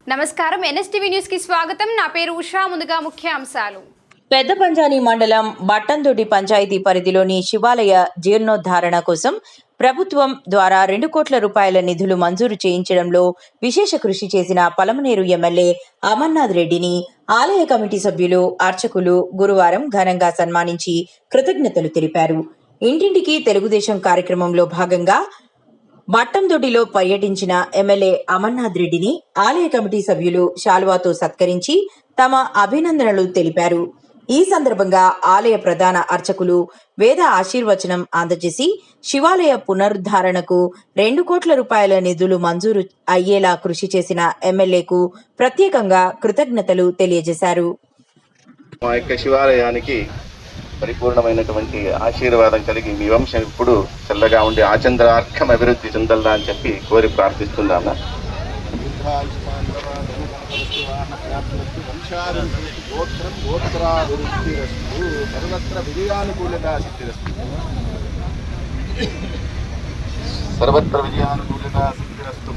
నమస్కారం NSTV news కి స్వాగతం. నా పేరు ఉషా. ముందుగా ముఖ్యాంశాలు. పెద్దపంజాని మండలం బట్టందొడ్డి పంచాయతీ పరిధిలోని శివాలయ జీర్ణోద్ధరణ కోసం ప్రభుత్వం ద్వారా 2 కోట్ల రూపాయల నిధులు మంజూరు చేయించడంలో విశేష కృషి చేసిన పలమనేరు ఎమ్మెల్యే అమర్నాథ్ రెడ్డిని ఆలయ కమిటీ సభ్యులు, అర్చకులు గురువారం ఘనంగా సన్మానించి కృతజ్ఞతలు తెలిపారు. ఇంటింటికి తెలుగుదేశం కార్యక్రమంలో భాగంగా బట్టందొడ్డిలో పర్యటించిన ఎమ్మెల్యే అమర్నాథ్ రెడ్డిని ఆలయ కమిటీ సభ్యులు శాలువాతో సత్కరించి తమ అభినందనలు తెలిపారు. ఈ సందర్భంగా ఆలయ ప్రధాన అర్చకులు వేద ఆశీర్వచనం అందజేసి శివాలయ పునరుద్ధరణకు 2 కోట్ల రూపాయల నిధులు మంజూరు అయ్యేలా కృషి చేసిన ఎమ్మెల్యేకు ప్రత్యేకంగా కృతజ్ఞతలు తెలియజేశారు. మా యొక్క శివాలయానికి పరిపూర్ణమైనటువంటి ఆశీర్వాదం కలిగి మీ వంశం ఇప్పుడు చల్లగా ఉండి ఆచంద్రార్కం అభివృద్ధి చెందాలా అని చెప్పి కోరి ప్రార్థిస్తున్నాను. సర్వత్ర విజయానుకూలత సిద్ధిరస్తు.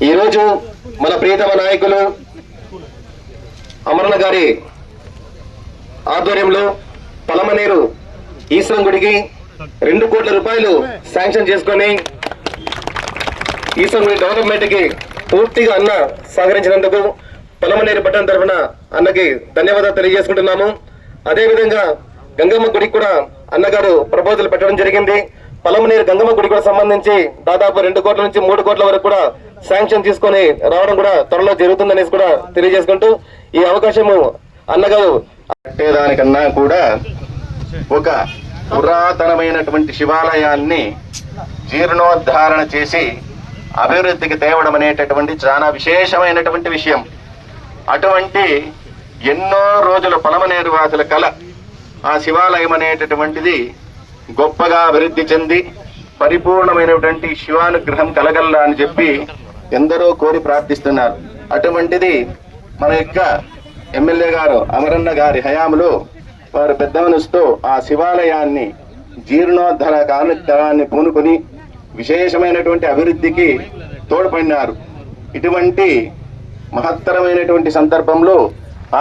ఈరోజు మన ప్రియతమ నాయకులు అమరణ గారి ఆధ్వర్యంలో పలమనేరు ఈశ్వరం గుడికి 2 కోట్ల రూపాయలు శాంక్షన్ చేసుకొని ఈశ్వరం గుడి డెవలప్మెంట్ కి పూర్తిగా అన్న సహకరించినందుకు పలమనేరు పట్టణం తరఫున అన్నకి ధన్యవాదాలు తెలియజేసుకుంటున్నాము. అదేవిధంగా గంగమ్మ గుడికి కూడా అన్నగారు ప్రపోజల్ పెట్టడం జరిగింది. పలమనేరు గంగమ్మ గుడి కూడా సంబంధించి దాదాపు 2 కోట్ల నుంచి 3 కోట్ల వరకు కూడా శాంక్షన్ తీసుకొని రావడం కూడా త్వరలో జరుగుతుందనేసి కూడా తెలియజేసుకుంటూ ఈ అవకాశము అన్నగారు కట్టేదానికన్నా కూడా ఒక పురాతనమైనటువంటి శివాలయాన్ని జీర్ణోద్ధరణ చేసి అభివృద్ధికి తేవడం అనేటటువంటి చాలా విశేషమైనటువంటి విషయం. అటువంటి ఎన్నో రోజుల పలమనేరు వాసుల కళ ఆ శివాలయం అనేటటువంటిది గొప్పగా అభివృద్ధి చెంది పరిపూర్ణమైనటువంటి శివానుగ్రహం కలగల్లా అని చెప్పి ఎందరో కోరి ప్రార్థిస్తున్నారు. అటువంటిది మన యొక్క ఎమ్మెల్యే గారు అమరన్న గారి హయాంలో వారు పెద్ద మనసుతో ఆ శివాలయాన్ని జీర్ణోద్ధర కార్యక్రమాన్ని పూనుకొని విశేషమైనటువంటి అభివృద్ధికి తోడ్పడినారు. ఇటువంటి మహత్తరమైనటువంటి సందర్భంలో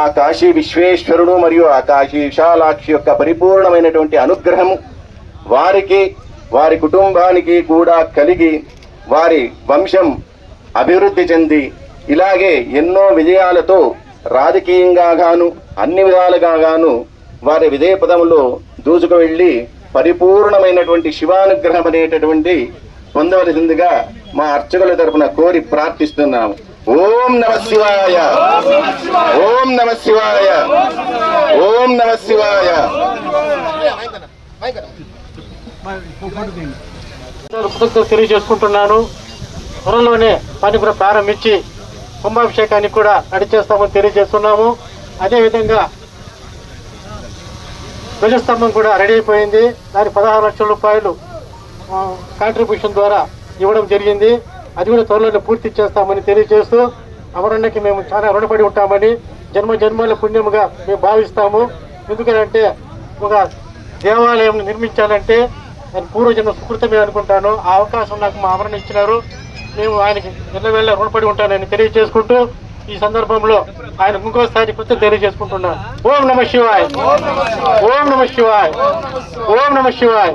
ఆ కాశీ విశ్వేశ్వరుడు మరియు ఆ కాశీ విశాలాక్షి యొక్క పరిపూర్ణమైనటువంటి అనుగ్రహము వారికి, వారి కుటుంబానికి కూడా కలిగి వారి వంశం అభివృద్ధి చెంది ఇలాగే ఎన్నో విజయాలతో రాజకీయంగా గాను అన్ని విధాలుగా గాను వారి విజయ పదంలో దూసుకు వెళ్ళి పరిపూర్ణమైనటువంటి శివానుగ్రహం అనేటటువంటి పొందవలసిందిగా మా అర్చకుల తరపున కోరి ప్రార్థిస్తున్నాము. ఓం నమ శివాయ, ఓం నమ శివాయ, ఓం నమ శివాయ. కృతజ్ఞతలు తెలియజేసుకుంటున్నాను. త్వరలోనే పని కూడా ప్రారంభించి కుంభాభిషేకాన్ని కూడా నడిచేస్తామని తెలియజేస్తున్నాము. అదేవిధంగా ధ్వజస్తంభం కూడా రెడీ అయిపోయింది. దాని 16 లక్షల రూపాయలు కాంట్రిబ్యూషన్ ద్వారా ఇవ్వడం జరిగింది. అది కూడా త్వరలోనే పూర్తి చేస్తామని తెలియజేస్తూ అమరన్నకి మేము చాలా రుణపడి ఉంటామని జన్మల పుణ్యముగా మేము భావిస్తాము. ఎందుకంటే ఒక దేవాలయం నిర్మించాలంటే నేను పూర్వజన్మ సుకృతమే అనుకుంటాను. ఆ అవకాశం నాకు మా అమరణ ఇచ్చినారు. మేము ఆయనకి ఎల్లవేళ రుణపడి ఉంటానని తెలియజేసుకుంటూ ఈ సందర్భంలో ఆయన ఇంకోసారి కృతజ్ఞత తెలియజేసుకుంటున్నాను. ఓం నమ శివాయ్, ఓం నమ శివాయ్, ఓం నమ శివాయ్.